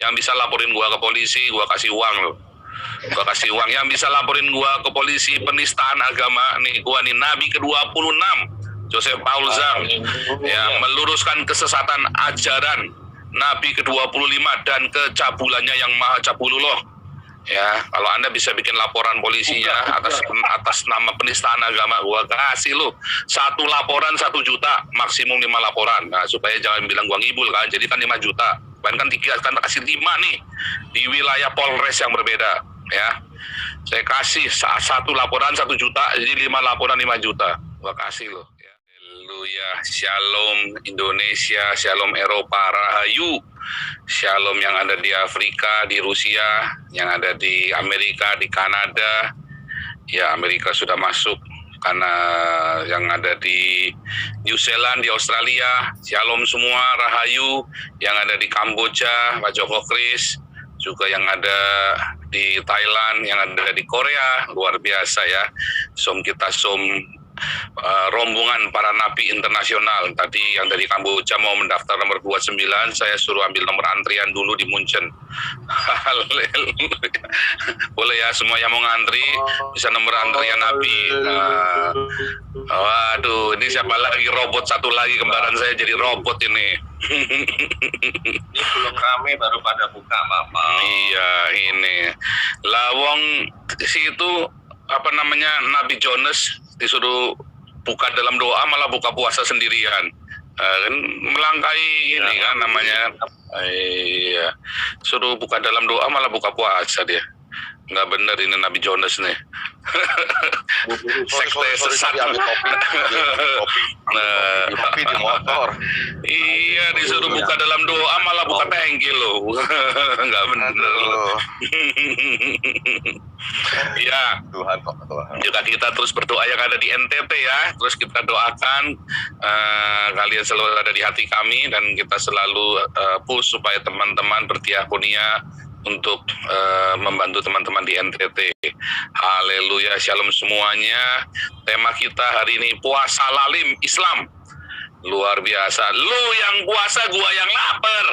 Yang bisa laporin gua ke polisi, gua kasih uang lo. Gua kasih uang. Yang bisa laporin gua ke polisi penistaan agama nih, gua nih Nabi ke-26 Joseph Paul Zhang yang meluruskan kesesatan ajaran Nabi ke-25 dan kecabulannya yang maha cabulullah. Ya, kalau Anda bisa bikin laporan polisinya atas nama penistaan agama, gua kasih lu 1 laporan 1 juta, maksimum 5 laporan. Nah, supaya jangan bilang gua ngibul kan. Jadi kan 5 juta. Bahkan 3 kan kasih 5 nih di wilayah Polres yang berbeda, ya. Saya kasih 1 laporan 1 juta, jadi 5 laporan 5 juta. Gua kasih lu. Haleluya, Shalom Indonesia, Shalom Eropa, Rahayu. Shalom yang ada di Afrika, di Rusia, yang ada di Amerika, di Kanada. Ya, Amerika sudah masuk, karena yang ada di New Zealand, di Australia. Shalom semua, Rahayu. Yang ada di Kamboja, Pak Joko Kris. Juga yang ada di Thailand, yang ada di Korea. Luar biasa ya. Kita rombongan para nabi internasional. Tadi yang dari Kamboja mau mendaftar nomor 29, saya suruh ambil nomor antrian dulu di Munchen. Boleh ya, semua yang mau ngantri bisa nomor antrian nabi. Waduh, ini siapa lagi, robot satu lagi, kembaran saya jadi robot ini. Ini belum rame baru pada buka Bapak. Iya, ini lawong situ apa namanya, Nabi Jonas disuruh buka dalam doa malah buka puasa sendirian. Kan melangkai ini kan namanya. Iya, suruh buka dalam doa malah buka puasa dia. Nggak bener ini Nabi Jonas nih. Sekte sesat. Kopi di motor. Iya, disuruh buka dalam doa malah buka tangki loh. Nggak bener loh. Iya. Tuhan. Juga kita terus berdoa yang ada di NTT ya. Terus kita doakan kalian selalu ada di hati kami, dan kita selalu push supaya teman-teman berdiakonia untuk membantu teman-teman di NTT. Haleluya, shalom semuanya. Tema kita hari ini puasa lalim Islam. Luar biasa. Lu yang puasa, gua yang lapar.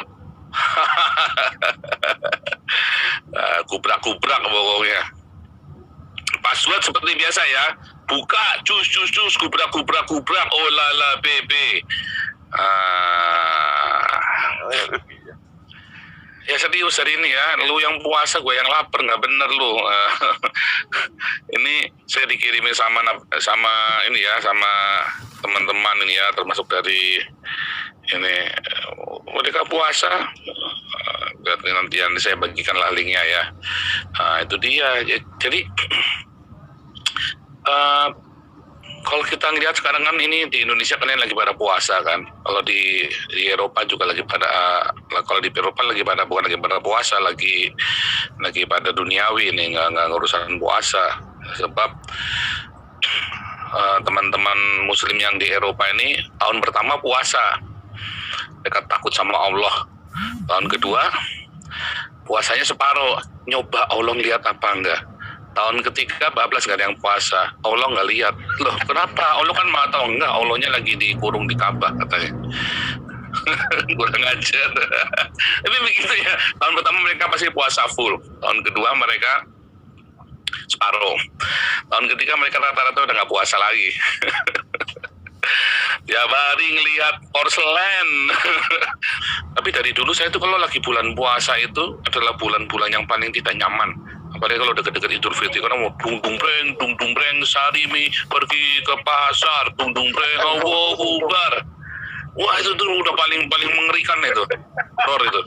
Kubrak-kubrak pokoknya. Password seperti biasa ya. Buka, cus, kubrak, oh lala bebe. Ya serius hari ini ya, lu yang puasa, gue yang lapar, nggak bener lu. Ini saya dikirimin sama ini ya, sama teman-teman ini ya, termasuk dari ini mereka puasa. Nanti saya bagikanlah linknya ya. Itu dia. Jadi kalau kita ngelihat sekarang kan ini di Indonesia kan lagi pada puasa kan. Kalau di Eropa juga lagi pada, kalau di Eropa lagi pada, bukan lagi pada puasa, lagi pada duniawi ini, nggak urusan puasa. Sebab teman-teman Muslim yang di Eropa ini tahun pertama puasa, mereka takut sama Allah. Tahun kedua puasanya separuh, nyoba Allah lihat apa enggak. Tahun ketiga bablas nggak ada yang puasa, Allah nggak lihat. Loh kenapa? Allah kan maha tahu. Enggak, Allahnya lagi dikurung di Ka'bah katanya. Kurang ajar. Tapi begitu ya, tahun pertama mereka pasti puasa full, tahun kedua mereka separuh, tahun ketiga mereka rata-rata udah nggak puasa lagi. Tiap hari ngelihat porselen. Tapi dari dulu saya tuh kalau lagi bulan puasa itu adalah bulan-bulan yang paling tidak nyaman. Apalagi kalau deket-deket Idul Fitri, karena mau dung breng, sarimi pergi ke pasar, dung breng, Allahu Akbar. Wah itu tuh udah paling mengerikan itu, horor itu.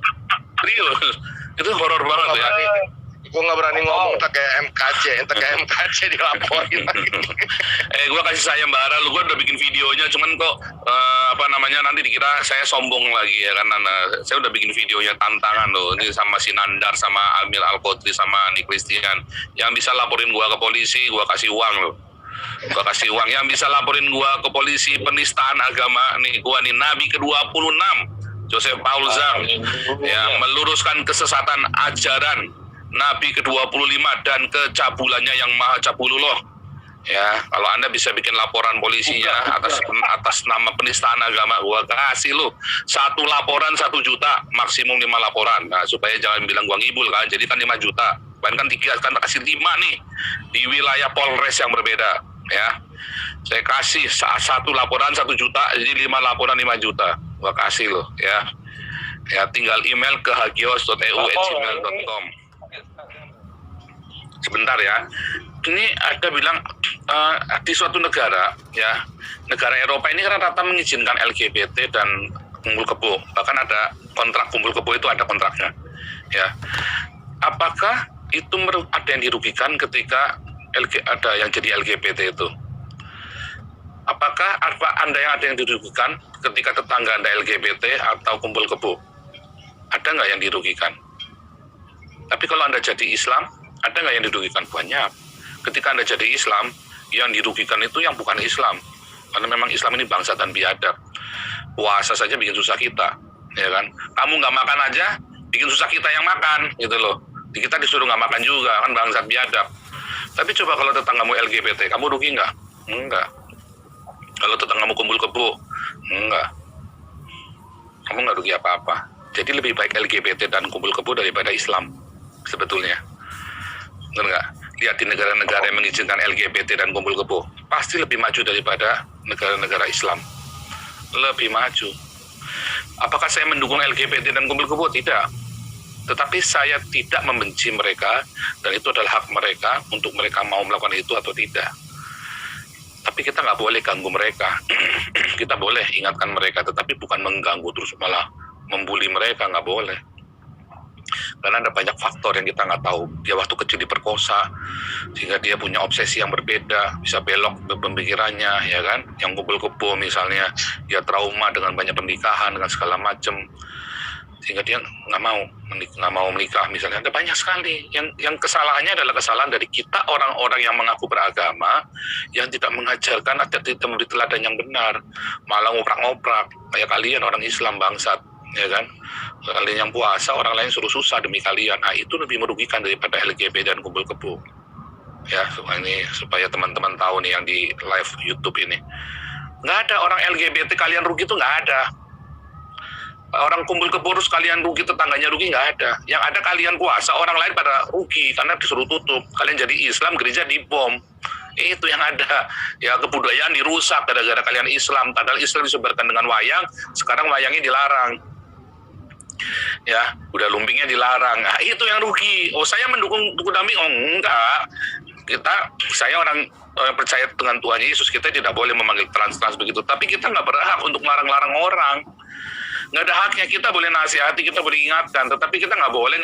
Serius, itu horor banget ya. Gue nggak berani ngomong tak kayak MKC dilaporin. Gue kasih sayembara, lu gue udah bikin videonya, cuman kok nanti dikira saya sombong lagi ya, karena saya udah bikin videonya tantangan loh, ini sama si Nandar, sama Amir Al-Qodri, sama Nick Christian. Yang bisa laporin gue ke polisi, gue kasih uang loh. Gue kasih uang. Yang bisa laporin gue ke polisi penistaan agama nih, gue nih Nabi ke-26 Joseph Paul Zhang yang meluruskan kesesatan ajaran Nabi ke-25 dan kecabulannya yang maha cabulullah. Ya, kalau Anda bisa bikin laporan polisinya atas nama penistaan agama, gua kasih lu 1 laporan 1 juta, maksimum 5 laporan. Nah, supaya jangan bilang gua ngibul kan, jadi kan 5 juta. Bahkan 3, kan kasih 5 nih di wilayah Polres yang berbeda, ya. Saya kasih 1 laporan 1 juta, jadi 5 laporan 5 juta. Gua kasih lo, ya. Ya, tinggal email ke hagios.eu@gmail.com. Sebentar ya. Ini ada bilang di suatu negara, ya, negara Eropa ini kan rata mengizinkan LGBT dan kumpul kebo. Bahkan ada kontrak kumpul kebo, itu ada kontraknya, ya. Apakah itu ada yang dirugikan ketika ada yang jadi LGBT itu? Apakah Anda yang dirugikan ketika tetangga Anda LGBT atau kumpul kebo? Ada nggak yang dirugikan? Tapi kalau Anda jadi Islam, ada nggak yang dirugikan? Banyak. Ketika Anda jadi Islam, yang dirugikan itu yang bukan Islam. Karena memang Islam ini bangsa dan biadab. Puasa saja bikin susah kita, ya kan? Kamu nggak makan aja, bikin susah kita yang makan, gitu loh. Kita disuruh nggak makan juga, kan bangsa biadab. Tapi coba kalau tetanggamu LGBT, kamu rugi nggak? Enggak. Kalau tetanggamu kumpul kebo, enggak. Kamu nggak rugi apa-apa. Jadi lebih baik LGBT dan kumpul kebo daripada Islam, sebetulnya. Benar nggak? Lihat di negara-negara yang mengizinkan LGBT dan kumpul kebo, pasti lebih maju daripada negara-negara Islam. Lebih maju. Apakah saya mendukung LGBT dan kumpul kebo? Tidak. Tetapi saya tidak membenci mereka, dan itu adalah hak mereka untuk mereka mau melakukan itu atau tidak. Tapi kita nggak boleh ganggu mereka. Kita boleh ingatkan mereka, tetapi bukan mengganggu terus malah membuli mereka, nggak boleh. Karena ada banyak faktor yang kita nggak tahu. Dia waktu kecil diperkosa, sehingga dia punya obsesi yang berbeda, bisa belok pemikirannya, ya kan? Yang kumpul kebo misalnya, dia trauma dengan banyak pernikahan, dengan segala macam, sehingga dia nggak mau menikah misalnya. Ada banyak sekali. Yang kesalahannya adalah kesalahan dari kita, orang-orang yang mengaku beragama, yang tidak mengajarkan atau tidak memberi teladan yang benar, malah ngoprak-ngoprak kayak kalian orang Islam bangsat, ya kan? Kalian yang puasa, orang lain suruh susah demi kalian. Nah, itu lebih merugikan daripada LGBT dan kumpul kebo. Ya, supaya teman-teman tahu nih yang di live YouTube ini. Nggak ada orang LGBT kalian rugi, itu nggak ada. Orang kumpul kebo terus kalian rugi, tetangganya rugi, nggak ada. Yang ada kalian puasa, orang lain pada rugi karena disuruh tutup. Kalian jadi Islam, gereja dibom. Itu yang ada. Ya, kebudayaan dirusak gara-gara kalian Islam. Padahal Islam disebarkan dengan wayang, sekarang wayangnya dilarang. Ya, udah lumpingnya dilarang. Nah, itu yang rugi. Oh, saya mendukung Damping? Oh, enggak. Saya orang percaya dengan Tuhan Yesus, kita tidak boleh memanggil trans begitu. Tapi kita nggak berhak untuk melarang-larang orang. Nggak ada haknya. Kita boleh nasihati, kita boleh ingatkan, tetapi kita nggak boleh